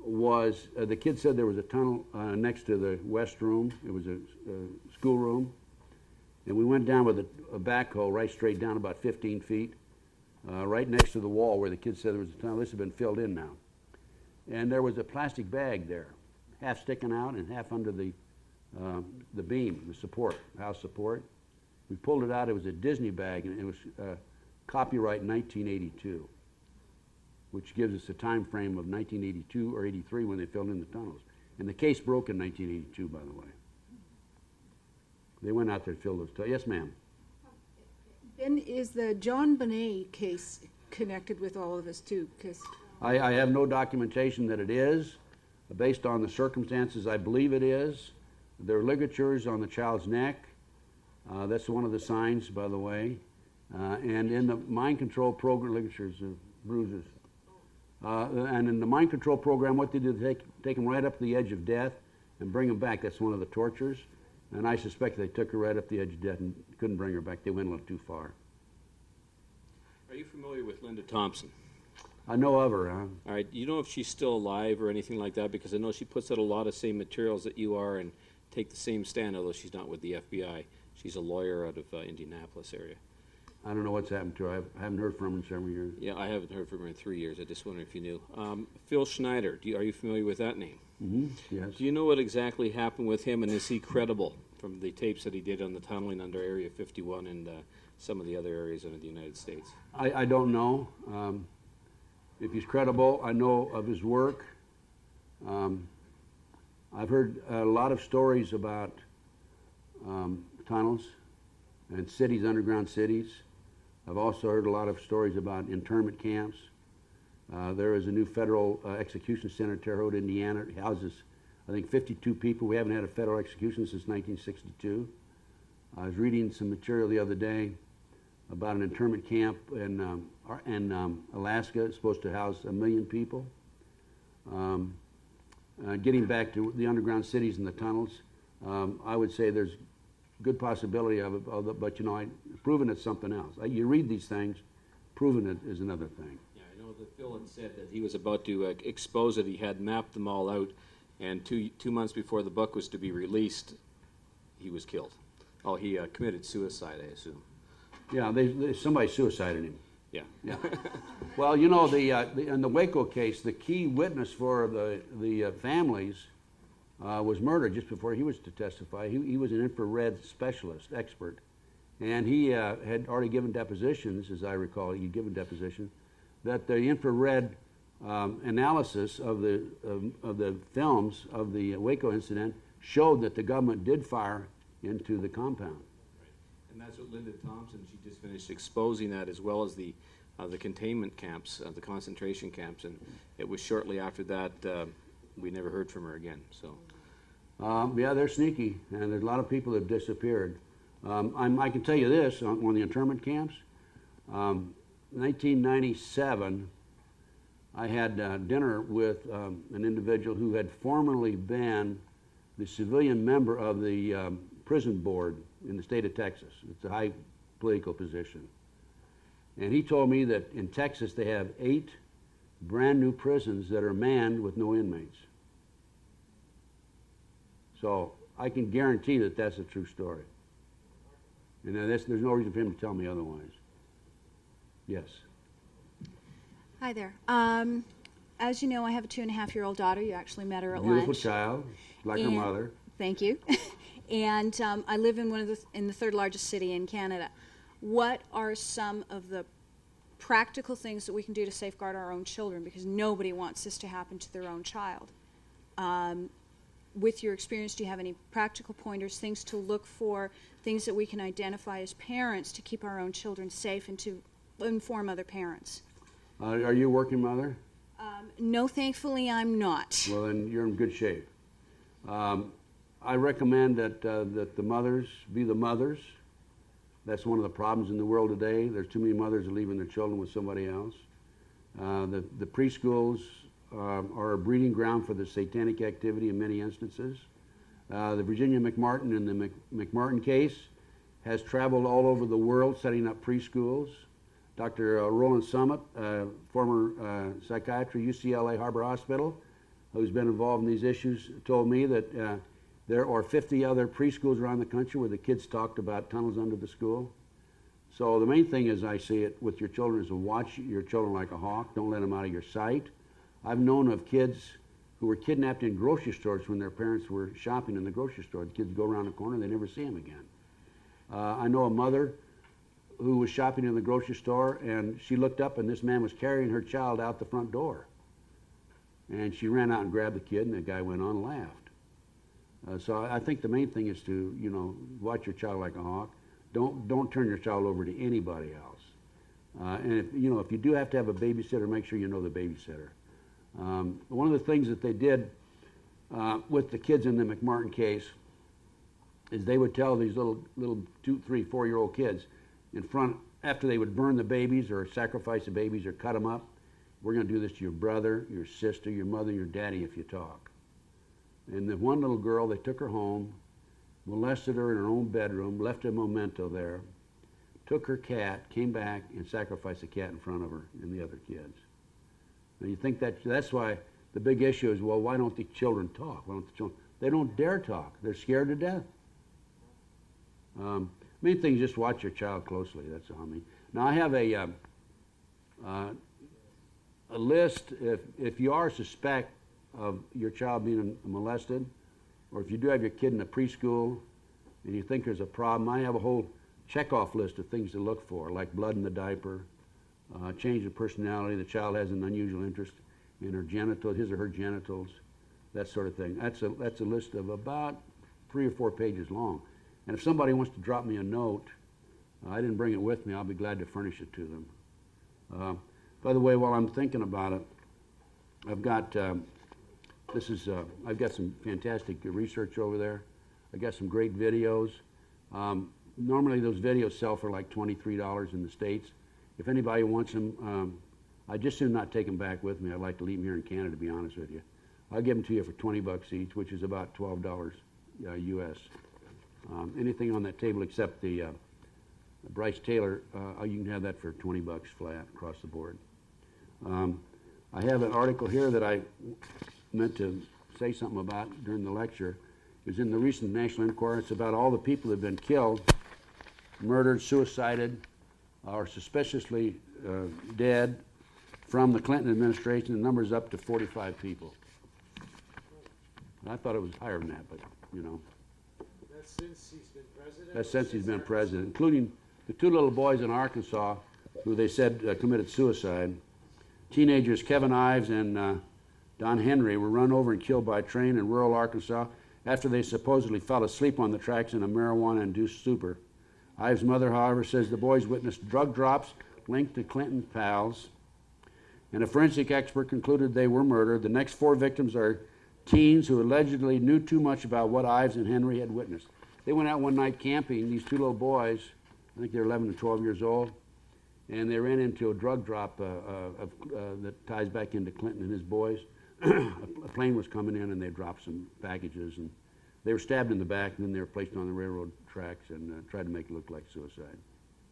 was the kid said there was a tunnel next to the west room. It was a school room. And we went down with a backhoe right straight down about 15 feet, right next to the wall where the kid said there was a tunnel. This has been filled in now. And there was a plastic bag there, half sticking out and half under the beam, the support, house support. We pulled it out. It was a Disney bag, and it was copyright 1982, which gives us a time frame of 1982 or 83 when they filled in the tunnels. And the case broke in 1982, by the way. They went out there to fill those tunnels. Yes, ma'am. And is the John Bonet case connected with all of this too? Because I have no documentation that it is. Based on the circumstances, I believe it is. There are ligatures on the child's neck. That's one of the signs, by the way. And in the mind control program, ligatures of bruises. And in the mind control program, what they do, they take them right up to the edge of death and bring them back. That's one of the tortures. And I suspect they took her right up the edge of death and couldn't bring her back. They went a little too far. Are you familiar with Linda Thompson? I know of her. All right. You know if she's still alive or anything like that? Because I know she puts out a lot of same materials that you are and take the same stand, although she's not with the FBI. She's a lawyer out of Indianapolis area. I don't know what's happened to her. I haven't heard from her in several years. Yeah, I haven't heard from her in 3 years. I just wonder if you knew. Phil Schneider, are you familiar with that name? Mm-hmm. Yes. Do you know what exactly happened with him, and is he credible from the tapes that he did on the tunneling under Area 51 and some of the other areas under the United States? I don't know. If he's credible, I know of his work. I've heard a lot of stories about tunnels and cities, underground cities. I've also heard a lot of stories about internment camps. There is a new federal execution center in Terre Haute, Indiana. It houses, I think, 52 people. We haven't had a federal execution since 1962. I was reading some material the other day about an internment camp in Alaska. It's supposed to house 1 million people. Getting back to the underground cities and the tunnels, I would say there's good possibility of it, but you know, proving it's something else. You read these things, proving it is another thing. Yeah, I know that Phil had said that he was about to expose it. He had mapped them all out, and two months before the book was to be released, he was killed. Oh, he committed suicide, I assume. Yeah, somebody suicided him. Yeah. Yeah. Well, you know, in the Waco case, the key witness for the families was murdered just before he was to testify. He was an infrared specialist, expert, and he had already given depositions, as I recall. He'd given deposition that the infrared analysis of the films of the Waco incident showed that the government did fire into the compound. And that's what Linda Thompson, she just finished exposing that, as well as the containment camps, the concentration camps, and it was shortly after that we never heard from her again. So, yeah, they're sneaky, and there's a lot of people that have disappeared. I can tell you this on the internment camps. 1997, I had dinner with an individual who had formerly been the civilian member of the prison board in the state of Texas. It's a high political position. And he told me that in Texas they have 8 brand new prisons that are manned with no inmates. So I can guarantee that that's a true story. And there's no reason for him to tell me otherwise. Yes. Hi there. As you know, I have a 2.5-year-old daughter. You actually met her at Beautiful lunch. child, like her mother. Thank you. And I live in in the 3rd largest city in Canada. What are some of the practical things that we can do to safeguard our own children? Because nobody wants this to happen to their own child. with your experience, do you have any practical pointers, things to look for, things that we can identify as parents to keep our own children safe and to inform other parents? Are you a working mother? No, thankfully I'm not. Well, then you're in good shape. I recommend that that the mothers be the mothers. That's one of the problems in the world today. There's too many mothers leaving their children with somebody else. The preschools are a breeding ground for the satanic activity in many instances. The Virginia McMartin in the McMartin case has traveled all over the world setting up preschools. Dr. Roland Summit, former psychiatrist, UCLA Harbor Hospital, who's been involved in these issues, told me that there are 50 other preschools around the country where the kids talked about tunnels under the school. So the main thing, as I see it, with your children is to watch your children like a hawk. Don't let them out of your sight. I've known of kids who were kidnapped in grocery stores when their parents were shopping in the grocery store. The kids go around the corner, they never see them again. I know a mother who was shopping in the grocery store, and she looked up, and this man was carrying her child out the front door. And she ran out and grabbed the kid, and the guy went on and laughed. So I think the main thing is to, you know, watch your child like a hawk. Don't turn your child over to anybody else. And if you do have to have a babysitter, make sure you know the babysitter. One of the things that they did with the kids in the McMartin case is they would tell these little 2, 3, 4-year-old kids in front, after they would burn the babies or sacrifice the babies or cut them up, we're going to do this to your brother, your sister, your mother, your daddy if you talk. And the one little girl, they took her home, molested her in her own bedroom, left a memento there, took her cat, came back, and sacrificed the cat in front of her and the other kids. And you think that's why the big issue is, well, why don't the children talk? Why don't the children? They don't dare talk. They're scared to death. Main thing is just watch your child closely. That's all I mean. Now I have a list. If you are suspect of your child being molested, or if you do have your kid in a preschool and you think there's a problem, I have a whole checkoff list of things to look for, like blood in the diaper, change of personality, the child has an unusual interest in her genitals, his or her genitals, that sort of thing. That's a list of about 3 or 4 pages long. And if somebody wants to drop me a note, I didn't bring it with me, I'll be glad to furnish it to them. By the way, while I'm thinking about it, I've got I've got some fantastic research over there. I got some great videos. Normally those videos sell for like $23 in the States. If anybody wants them, I just soon not take them back with me. I'd like to leave them here in Canada, to be honest with you. I'll give them to you for $20 each, which is about $12 US. Anything on that table except the Bryce Taylor, you can have that for $20 flat across the board. I have an article here that I meant to say something about during the lecture. It was in the recent National Enquirer. It's about all the people that have been killed, murdered, suicided, or suspiciously dead from the Clinton administration. The number is up to 45 people. I thought it was higher than that, but you know. That's since he's been president? That's since he's been president, including the 2 little boys in Arkansas who they said committed suicide. Teenagers Kevin Ives and Don Henry were run over and killed by a train in rural Arkansas after they supposedly fell asleep on the tracks in a marijuana-induced stupor. Ives' mother, however, says the boys witnessed drug drops linked to Clinton pals, and a forensic expert concluded they were murdered. The next 4 victims are teens who allegedly knew too much about what Ives and Henry had witnessed. They went out one night camping, these 2 little boys, I think they're 11 and 12 years old, and they ran into a drug drop that ties back into Clinton and his boys. A plane was coming in and they dropped some packages, and they were stabbed in the back, and then they were placed on the railroad tracks and tried to make it look like suicide.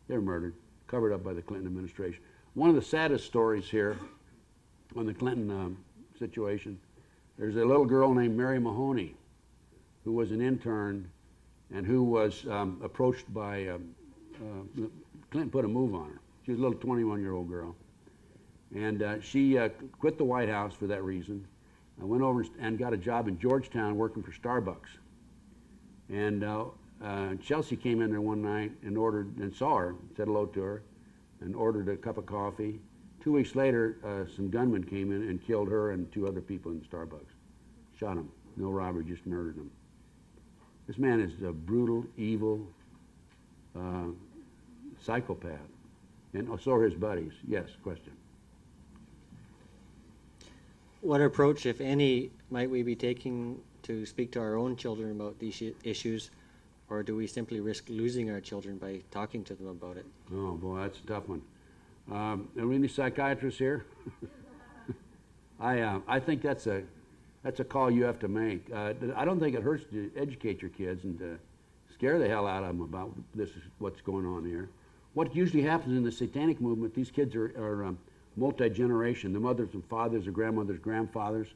They were murdered, covered up by the Clinton administration. One of the saddest stories here on the Clinton situation, there's a little girl named Mary Mahoney who was an intern and who was approached by, Clinton put a move on her. She was a little 21-year-old girl. And she quit the White House for that reason. I went over and got a job in Georgetown working for Starbucks. And Chelsea came in there one night and ordered, and saw her, said hello to her, and ordered a cup of coffee. 2 weeks later, some gunmen came in and killed her and 2 other people in Starbucks. Shot them. No robbery, just murdered him. This man is a brutal, evil psychopath. And so are his buddies. Yes, question. What approach, if any, might we be taking to speak to our own children about these issues, or do we simply risk losing our children by talking to them about it? Oh, boy, that's a tough one. Are there any psychiatrists here? I think that's a call you have to make. I don't think it hurts to educate your kids and to scare the hell out of them about this is what's going on here. What usually happens in the Satanic movement, these kids are multi-generation. The mothers and fathers, the grandmothers, grandfathers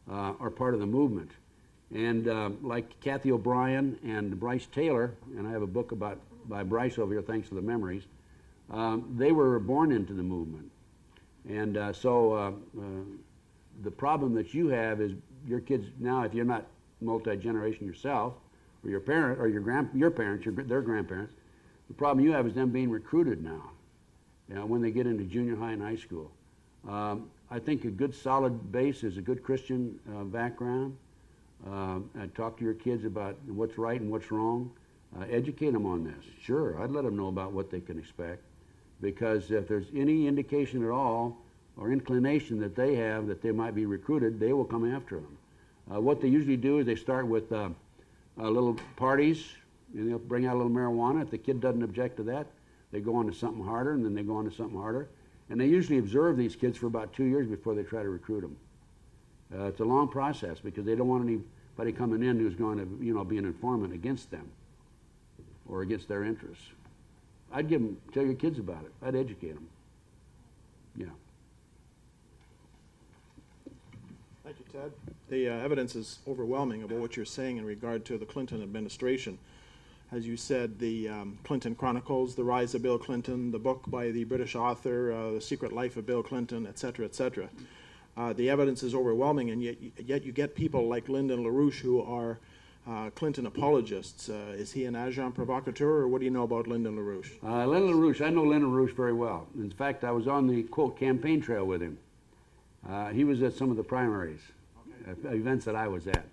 are part of the movement. And like Kathy O'Brien and Bryce Taylor, and I have a book by Bryce over here, thanks to the memories, they were born into the movement. And so the problem that you have is your kids now, if you're not multi-generation yourself, or your parent, or your parents, their grandparents, the problem you have is them being recruited now, when they get into junior high and high school. I think a good solid base is a good Christian background. And talk to your kids about what's right and what's wrong. Educate them on this. Sure, I'd let them know about what they can expect, because if there's any indication at all or inclination that they have that they might be recruited, they will come after them. What they usually do is they start with little parties, and they'll bring out a little marijuana. If the kid doesn't object to that, they go on to something harder, and then they go on to something harder. And they usually observe these kids for about 2 years before they try to recruit them. It's a long process because they don't want anybody coming in who's going to, be an informant against them or against their interests. I'd tell your kids about it. I'd educate them. Yeah. Thank you, Ted. The evidence is overwhelming about what you're saying in regard to the Clinton administration. As you said, the Clinton Chronicles, The Rise of Bill Clinton, the book by the British author, The Secret Life of Bill Clinton, et cetera, et cetera. The evidence is overwhelming, and yet you get people like Lyndon LaRouche who are Clinton apologists. Is he an agent provocateur, or what do you know about Lyndon LaRouche? Lyndon LaRouche, I know Lyndon LaRouche very well. In fact, I was on the, quote, campaign trail with him. He was at some of the primaries, events that I was at.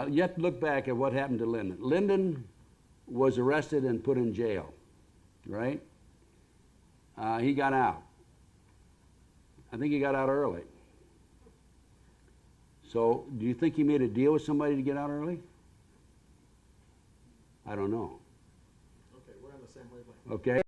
You have to look back at what happened to Lyndon. Lyndon was arrested and put in jail, right? He got out. I think he got out early. So, do you think he made a deal with somebody to get out early? I don't know. Okay, we're on the same wavelength. Okay.